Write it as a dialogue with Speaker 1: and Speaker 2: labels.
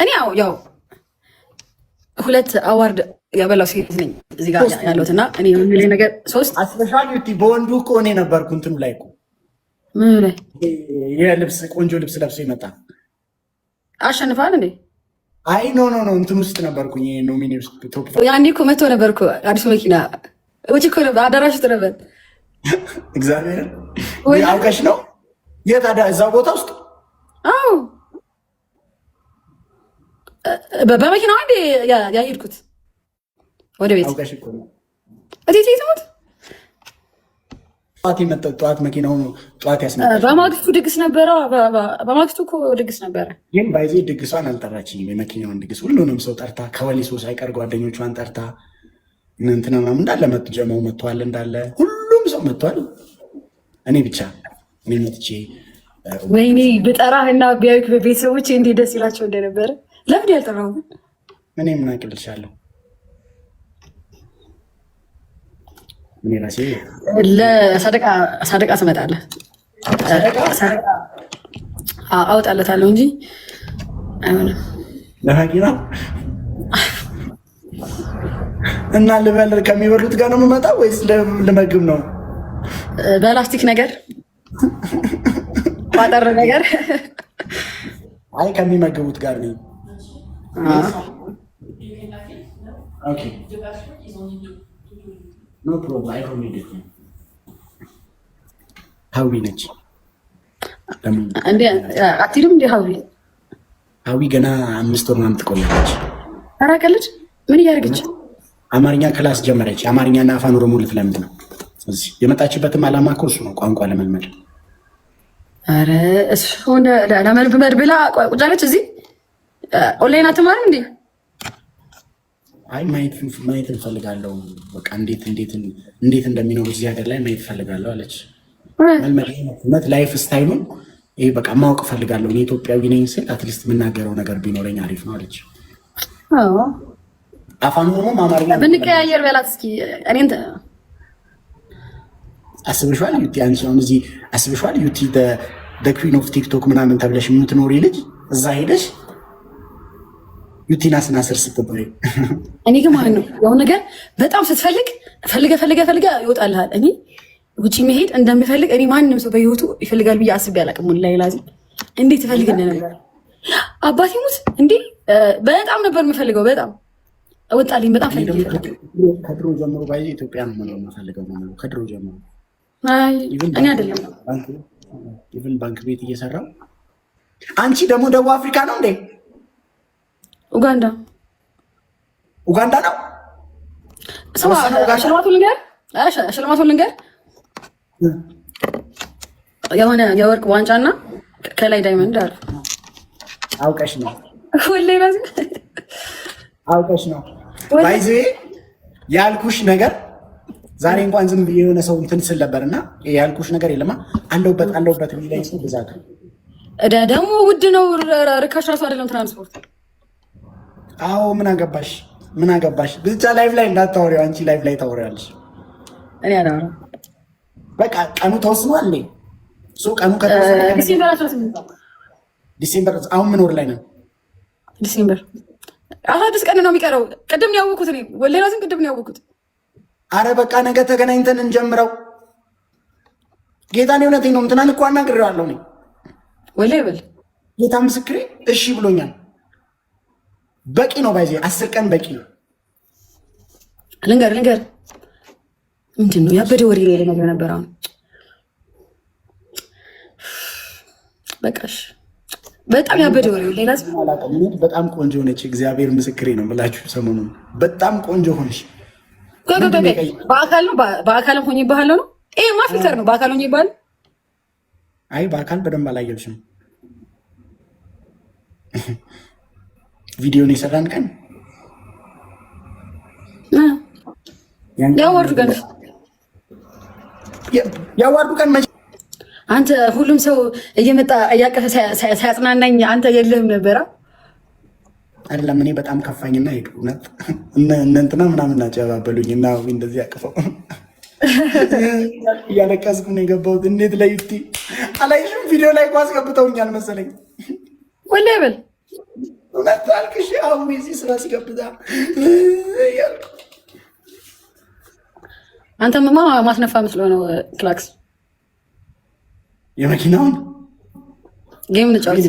Speaker 1: እኔ ያው ሁለት አዋርድ ያበላው ሴት ነኝ እዚህ ጋር ያለሁት እና እኔ የሚለኝ ነገር ሶስት
Speaker 2: አስበሻል። በወንዱ እኮ እኔ ነበርኩ እንትኑ ላይ እኮ
Speaker 1: ምን ላይ
Speaker 2: የልብስ ቆንጆ ልብስ ለብሶ ይመጣ
Speaker 1: አሸንፋል እንዴ?
Speaker 2: አይ ኖ እንትን ውስጥ ነበርኩኝ። ኖሚኒ ውስጥ ቶፕ
Speaker 1: ያኔ እኮ መጥቶ ነበርኩ አዲሱ መኪና ውጭ እኮ አዳራሽ ውስጥ ነበር።
Speaker 2: እግዚአብሔር አውቀሽ ነው የት እዛው ቦታ ውስጥ?
Speaker 1: አዎ በመኪናው አንዴ ያሄድኩት ወደ ቤት
Speaker 2: አውቀሽ እኮ ነው።
Speaker 1: እቴቴ ትሙት
Speaker 2: ጠዋት የመጣው ጠዋት መኪናው ጠዋት ያስመጣ።
Speaker 1: በማግስቱ ድግስ ነበረ። በማግስቱ እኮ ድግስ ነበረ።
Speaker 2: ይህም ባይዜ ድግሷን አልጠራችኝም። የመኪናውን ድግስ ሁሉንም ሰው ጠርታ ከወሊሶ ሳይቀር ጓደኞቿን ጠርታ እንትና ምናምን እንዳለ መጡ። ጀማው መጥቷል፣ እንዳለ ሁሉም ሰው መጥቷል። እኔ ብቻ እኔ መጥቼ
Speaker 1: ወይኔ ብጠራህ እና ቢያዩክ ቤተሰቦቼ እንዴት ደስ ይላቸው እንደነበረ። ለምን ያልጠራው?
Speaker 2: እኔ ምን አቅልሻለሁ? እኔ ራሴ
Speaker 1: ለሰደቃ ትመጣለህ። አወጣለታለሁ እንጂ አይሆንም።
Speaker 2: ለሀቂና እና ልበል ከሚበሉት ጋር ነው የምመጣው ወይስ ልመግብ ነው?
Speaker 1: በላስቲክ ነገር ቋጠር ነገር
Speaker 2: አይ ከሚመግቡት ጋር ነው። ኦኬ ኖ ፕሮብለም። አይ ሆነ ዲት ሀዊ ነች
Speaker 1: እንዴ? አትሄድም እንዴ? ሀዊ
Speaker 2: ገና 5 ወር ምናምን ትቆያለች።
Speaker 1: ኧረ ቀልድ። ምን እያደረገች?
Speaker 2: አማርኛ ክላስ ጀመረች። አማርኛና አፋን ኦሮሞ ልትለምድ ነው። እዚህ የመጣችበትም ዓላማ እኮ እሱ ነው፣ ቋንቋ ለመልመድ።
Speaker 1: ኧረ እሱ ለመልመድ ብላ ቁጭ አለች እዚህ። ኦንላይን አትማርም እንዴ?
Speaker 2: አይ ማየት እንፈልጋለሁ። በቃ እንዴት እንደሚኖሩ እዚህ ሀገር ላይ ማየት እፈልጋለሁ አለች። መልመድ ላይፍ ስታይሉን ይሄ በቃ ማወቅ እፈልጋለሁ። እኔ ኢትዮጵያዊ ነኝ ስል አትሊስት የምናገረው ነገር ቢኖረኝ አሪፍ ነው አለች። አፋን ኦሮሞ አማርኛ
Speaker 1: ብንቀያየር በላት እስኪ። እኔን
Speaker 2: አስብሽዋል? ዩቲ አንቺ አሁን እዚህ አስብሽዋል? ዩቲ ኩዊን ኦፍ ቲክቶክ ምናምን ተብለሽ የምትኖሪ ልጅ እዛ ሄደሽ ዩቲና ስናስር ስትባይ
Speaker 1: እኔ ግን ማለት ነው የሆነ ነገር በጣም ስትፈልግ ፈልገ ይወጣልሃል። እኔ ውጭ መሄድ እንደምፈልግ እኔ ማንም ሰው በህይወቱ ይፈልጋል ብዬ አስቤ አላውቅም። ላይ ላዚ እንዴት ትፈልግ እንደነበር አባቴ ሙት እንዴ በጣም ነበር የምፈልገው። በጣም ወጣልኝ። በጣም ፈልግ
Speaker 2: ከድሮ ጀምሮ ባይዜ ኢትዮጵያ ነው ማለት የምፈልገው ነው ከድሮ ጀምሮ።
Speaker 1: አይ እኔ አይደለም
Speaker 2: ኢቭን ባንክ ቤት እየሰራው። አንቺ ደግሞ ደቡብ አፍሪካ ነው እንዴ?
Speaker 1: ኡጋንዳ
Speaker 2: ነው።
Speaker 1: ሽልማቱን ልንገር። የሆነ የወርቅ ዋንጫና ከላይ ዳይመንድ አለ።
Speaker 2: አውቀሽ ነው
Speaker 1: ሁሌ ራስ
Speaker 2: አውቀሽ ነው ባይዜ ያልኩሽ ነገር። ዛሬ እንኳን ዝም ብዬ የሆነ ሰው እንትን ስል ነበርና ያልኩሽ ነገር የለማ አለውበት የሚለኝ ሰው ብዛት
Speaker 1: ደግሞ ውድ ነው። ርካሽ ራሱ አይደለም ትራንስፖርት።
Speaker 2: አዎ ምን አገባሽ? ብቻ ላይቭ ላይ እንዳታወሪው። አንቺ ላይቭ ላይ ታወሪያለሽ።
Speaker 1: እኔ አላወራም።
Speaker 2: በቃ ቀኑ ተወስኗል። ቀኑ ዲሴምበር። አሁን ምን ወር ላይ ነው?
Speaker 1: ዲሴምበር 16 ቀን ነው የሚቀረው። ቅድም ነው ያወኩት። እኔ ወላሂ ራስን ቅድም ነው ያወኩት።
Speaker 2: አረ በቃ ነገ ተገናኝተን እንጀምረው። ጌታን እውነቴን ነው። እንትናን እኮ አናግሬዋለሁ እኔ
Speaker 1: ወላሂ በል
Speaker 2: ጌታ ምስክሬ እሺ ብሎኛል። በቂ ነው። ባይዜ 10 ቀን በቂ ነው።
Speaker 1: ልንገር ምንድን ነው ያበደ ወሬ ላይ ነገር ነበር። አሁን በቃሽ። በጣም ያበደ ወሬ ላይ
Speaker 2: በጣም ቆንጆ ሆነች። እግዚአብሔር ምስክሬ ነው ብላችሁ ሰሞኑን በጣም ቆንጆ ሆነች።
Speaker 1: በአካልም ሆኜ ይባሃለሁ ነው። ይሄማ ፊልተር ነው። በአካል ሆኜ ይባል።
Speaker 2: አይ በአካል በደንብ አላየሁሽም። ቪዲዮን የሰራን ቀን ያዋርዱ ቀን መቼ?
Speaker 1: አንተ ሁሉም ሰው እየመጣ እያቀፈ ሳያጽናናኝ አንተ የለህም ነበረ
Speaker 2: አይደለም። እኔ በጣም ከፋኝና ሄዱ። እውነት እንትና ምናምን ናቸው ያባበሉኝ እና እንደዚህ ያቅፈው እያለቀስኩ ነው የገባሁት። እንዴት ለዩቲ አላይሽም? ቪዲዮ ላይ እኮ አስገብተውኛል መሰለኝ።
Speaker 1: ወላሂ በል
Speaker 2: እውነት አልቅሼ አሁን እዚህ ስራ ሲገብዛ እያልኩ
Speaker 1: አንተማ ማስነፋ መስሎ ነው ክላክስ
Speaker 2: የመኪናውን
Speaker 1: ጌም ልጫወት